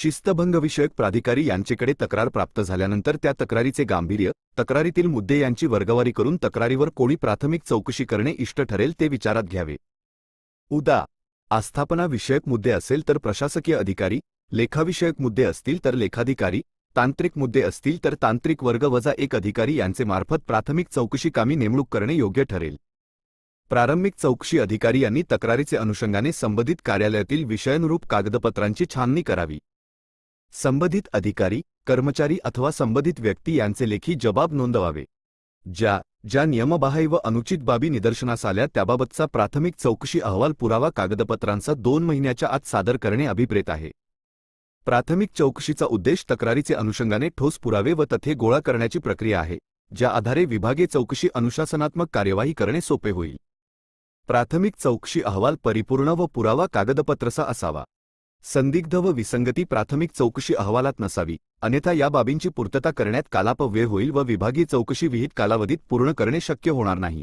शिस्तभंगविषयक प्राधिकारी यांचेकडे तक्रार प्राप्त झाल्यानंतर त्या तक्रारीचे गांभीर्य, तक्रारीतील मुद्दे यांची वर्गवारी करून तक्रारीवर कोणी प्राथमिक चौकशी करणे इष्ट ठरेल ते विचारात घ्यावे. उदा. आस्थापना विषयक मुद्दे असेल तर प्रशासकीय अधिकारी, लेखाविषयक मुद्दे असतील तर लेखाधिकारी, तांत्रिक मुद्दे असतील तर तांत्रिक वर्ग वजा एक अधिकारी यांचे मार्फत प्राथमिक चौकशी कामी नेमणूक करणे योग्य ठरेल. प्रारंभिक चौकशी अधिकारी यांनी तक्रारीचे अनुषंगाने संबंधित कार्यालयातील विषयानुरूप कागदपत्रांची छाननी करावी. संबंधित अधिकारी, कर्मचारी अथवा संबंधित व्यक्ती यांचे लेखी जबाब नोंदवावे. ज्या नियमबाह्य व अनुचित बाबी निदर्शनास आल्या त्याबाबतचा प्राथमिक चौकशी अहवाल पुरावा कागदपत्रांचा 2 महिन्याच्या आत सादर करणे अभिप्रेत आहे. प्राथमिक चौकशीचा उद्देश तक्रारीचे अनुषंगाने ठोस पुरावे व तथ्ये गोळा करण्याची प्रक्रिया आहे, ज्या आधारे विभागीय चौकशी अनुशासनात्मक कार्यवाही करणे सोपे होईल. प्राथमिक चौकशी अहवाल परिपूर्ण व पुरावा कागदपत्रसा असावा. संदिग्ध व विसंगती प्राथमिक चौकशी अहवालात नसावी, अन्यथा या बाबींची पूर्तता करण्यात कालापव्यय होईल व विभागीय चौकशी विहित कालावधीत पूर्ण करणे शक्य होणार नाही.